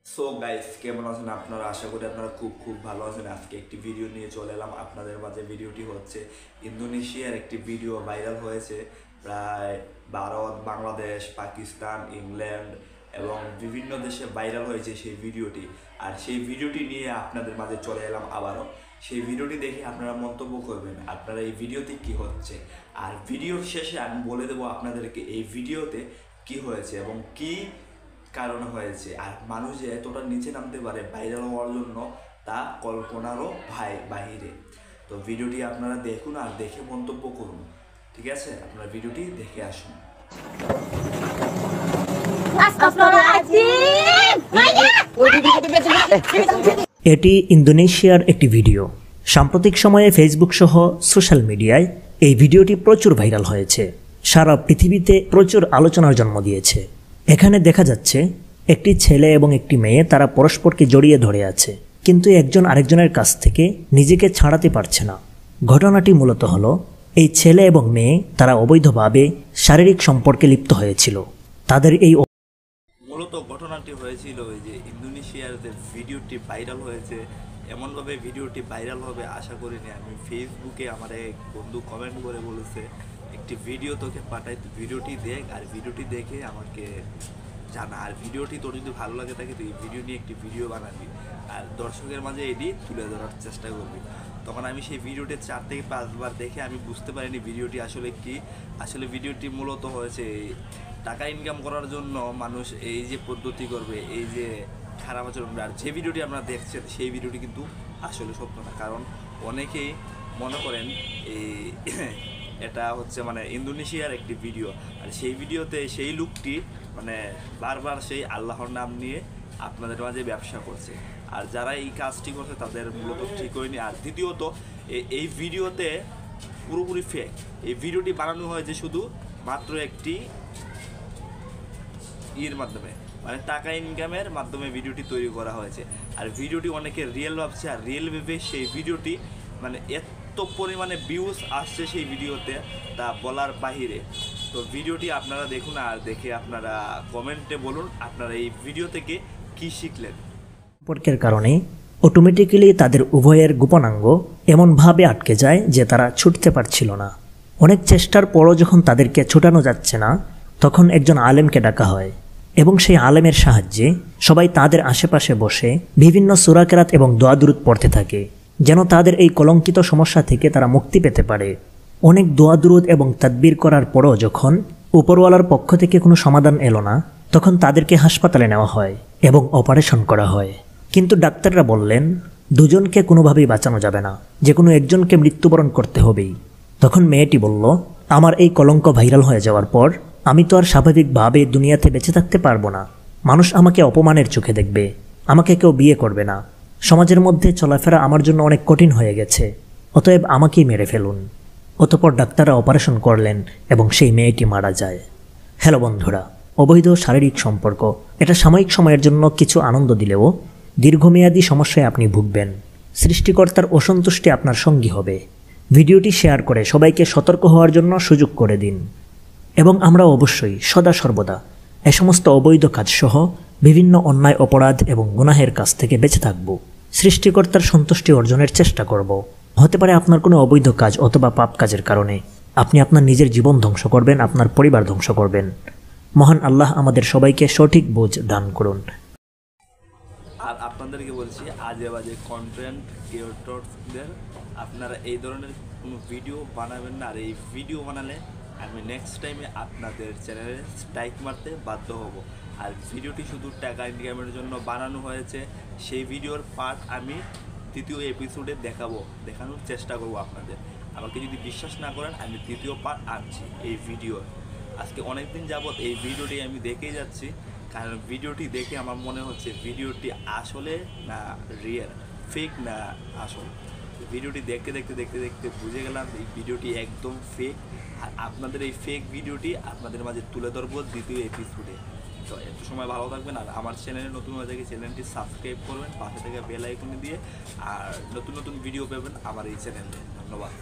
So guys, কেমন আছেন আপনারা? আশা করি আপনারা খুব ভালো আছেন। আজকে একটি ভিডিও নিয়ে চলে এলাম আপনাদের মাঝে। ভিডিওটি হচ্ছে ইন্দোনেশিয়ার একটি ভিডিও ভাইরাল হয়েছে। প্রায় ভারত, বাংলাদেশ, পাকিস্তান, ইংল্যান্ড এবং বিভিন্ন দেশে ভাইরাল হয়েছে সেই ভিডিওটি। আর সেই ভিডিওটি নিয়ে আপনাদের মাঝে চলে এলাম আবারও। সেই ভিডিওটি দেখে আপনারা মন্তব্য করবেন আপনারা এই ভিডিওতে কি হচ্ছে। আর ভিডিওর শেষে আমি বলে দেবো আপনাদেরকে এই ভিডিওতে কি হয়েছে এবং কি কারণ হয়েছে। আর মানুষ যে এতটা নিচে নামতে পারে ভাইরাল হওয়ার জন্য, তা কল্পনারও বাহিরে। তো ভিডিওটি আপনারা দেখুন আর দেখে মন্তব্য করুন, ঠিক আছে? আপনারা ভিডিওটি দেখে আসুন। এটি ইন্দোনেশিয়ার একটি ভিডিও। সাম্প্রতিক সময়ে ফেসবুক সহ সোশ্যাল মিডিয়ায় এই ভিডিওটি প্রচুর ভাইরাল হয়েছে। সারা পৃথিবীতে প্রচুর আলোচনার জন্ম দিয়েছে। এখানে দেখা যাচ্ছে একটি ছেলে এবং একটি মেয়ে, তারা পরস্পরকে জড়িয়ে ধরে আছে, কিন্তু একজন আরেকজনের কাছ থেকে নিজেকে ছাড়াতে পারছে না। ঘটনাটি মূলত হলো এই ছেলে এবং মেয়ে তারা অবৈধভাবে শারীরিক সম্পর্কে লিপ্ত হয়েছিল। তাদের এই মূলত ঘটনাটি হয়েছিল ওই যে ইন্দোনেশিয়ার যে ভিডিওটি ভাইরাল হয়েছে, এমনভাবে ভিডিওটি ভাইরাল হবে আশা করিনি আমি। ফেসবুকে আমার এক বন্ধু কমেন্ট করে বলেছে, একটি ভিডিও তোকে পাঠাই, ভিডিওটি দেখ আর ভিডিওটি দেখে আমাকে জানা। আর ভিডিওটি তোর যদি ভালো লাগে থাকে তুই ভিডিও নিয়ে একটি ভিডিও বানাবি আর দর্শকের মাঝে এটি তুলে ধরার চেষ্টা করবি। তখন আমি সেই ভিডিওটি 4 থেকে 5 বার দেখে আমি বুঝতে পারিনি ভিডিওটি আসলে কি। আসলে ভিডিওটি মূলত হয়েছে টাকা ইনকাম করার জন্য মানুষ এই যে পদ্ধতি করবে, এই যে খারাপ আচরণ। আর যে ভিডিওটি আপনারা দেখছেন সেই ভিডিওটি কিন্তু আসলে সত্য না, কারণ অনেকেই মনে করেন এই এটা হচ্ছে মানে ইন্দোনেশিয়ার একটি ভিডিও। আর সেই ভিডিওতে সেই লোকটি মানে বারবার সেই আল্লাহর নাম নিয়ে আপনাদের মাঝে ব্যবসা করছে। আর যারা এই কাজটি করছে তাদের মূলত ঠিক হয়নি। আর দ্বিতীয়ত এই ভিডিওতে পুরোপুরি ফেক। এই ভিডিওটি বানানো হয়েছে শুধু মাত্র একটি মাধ্যমে, মানে টাকা ইনকামের মাধ্যমে ভিডিওটি তৈরি করা হয়েছে। আর ভিডিওটি অনেকে রিয়েল ভাবছে, আর রিয়েল ভেবে সেই ভিডিওটি মানে এত পরিমাণে ভিউজ আসছে সেই ভিডিওতে, তা বলার বাহিরে। তো ভিডিওটি আপনারা দেখুন আর দেখে আপনারা কমেন্টে বলুন আপনারা এই ভিডিও থেকে কি শিখলেন। সম্পর্কের কারণে অটোমেটিক্যালি তাদের উভয়ের গোপনাঙ্গ এমনভাবে আটকে যায় যে তারা ছুটতে পারছিল না। অনেক চেষ্টার পরও যখন তাদেরকে ছুটানো যাচ্ছে না, তখন একজন আলেমকে ডাকা হয় এবং সেই আলেমের সাহায্যে সবাই তাদের আশেপাশে বসে বিভিন্ন সূরা কেরাত এবং দোয়া দুরূদ পড়তে থাকে, যেন তাদের এই কলঙ্কিত সমস্যা থেকে তারা মুক্তি পেতে পারে। অনেক দোয়া দুরূদ এবং তাদবির করার পরও যখন উপরওয়ালার পক্ষ থেকে কোনো সমাধান এলো না, তখন তাদেরকে হাসপাতালে নেওয়া হয় এবং অপারেশন করা হয়। কিন্তু ডাক্তাররা বললেন দুজনকে কোনোভাবেই বাঁচানো যাবে না, যে কোনো একজনকে মৃত্যুবরণ করতে হবেই। তখন মেয়েটি বলল, আমার এই কলঙ্ক ভাইরাল হয়ে যাওয়ার পর আমি তো আর স্বাভাবিকভাবে দুনিয়াতে বেঁচে থাকতে পারবো না। মানুষ আমাকে অপমানের চোখে দেখবে, আমাকে কেউ বিয়ে করবে না, সমাজের মধ্যে চলাফেরা আমার জন্য অনেক কঠিন হয়ে গেছে, অতএব আমাকেই মেরে ফেলুন। অতঃপর ডাক্তাররা অপারেশন করলেন এবং সেই মেয়েটি মারা যায়। হ্যালো বন্ধুরা, অবৈধ শারীরিক সম্পর্ক এটা সাময়িক সময়ের জন্য কিছু আনন্দ দিলেও দীর্ঘমেয়াদী সমস্যায় আপনি ভুগবেন। সৃষ্টিকর্তার অসন্তুষ্টি আপনার সঙ্গী হবে। ভিডিওটি শেয়ার করে সবাইকে সতর্ক হওয়ার জন্য সুযোগ করে দিন। এবং আমরা অবশ্যই সদা সর্বদা এ সমস্ত অবৈধ কাজসহ বিভিন্ন অন্যায় অপরাধ এবং গুনাহের কাছ থেকে বেঁচে থাকব। সৃষ্টিকর্তার সন্তুষ্টি অর্জনের চেষ্টা করব। হতে পারে আপনার কোনো অবৈধ কাজ অথবা পাপ কাজের কারণে আপনি আপনার নিজের জীবন ধ্বংস করবেন, আপনার পরিবার ধ্বংস করবেন। মহান আল্লাহ আমাদের সবাইকে সঠিক বুঝ দান করুন। আর আপনাদেরকে বলছি, আজে বাজে কন্টেন্ট ক্রিয়েটরদের আপনারা এই ধরনের কোনো ভিডিও বানাবেন না। আর এই ভিডিও বানালে আমি নেক্সট টাইমে আপনাদের চ্যানেলে স্ট্রাইক মারতে বাধ্য হব। আর ভিডিওটি শুধু টাকা ইনকামের জন্য বানানো হয়েছে, সেই ভিডিওর পার্ট আমি তৃতীয় এপিসোডে দেখানোর চেষ্টা করব আপনাদের। আমাকে যদি বিশ্বাস না করেন, আমি তৃতীয় পার্ট আনছি এই ভিডিওর। আজকে অনেক দিন যাবৎ এই ভিডিওটি আমি দেখেই যাচ্ছি, কারণ ভিডিওটি দেখে আমার মনে হচ্ছে ভিডিওটি আসলে না রিয়েল, ফেক না আসল। ভিডিওটি দেখতে দেখতে বুঝে গেলাম এই ভিডিওটি একদম ফেক। আর আপনাদের এই ফেক ভিডিওটি আপনাদের মাঝে তুলে ধরবো দ্বিতীয় এপিসোডে। তো এত সময় ভালো থাকবেন। আর আমার চ্যানেলে নতুন হয়ে থাকে চ্যানেলটি সাবস্ক্রাইব করবেন, পাশে থেকে বেল আইকনে দিয়ে, আর নতুন ভিডিও পাবেন আমার এই চ্যানেলে। ধন্যবাদ।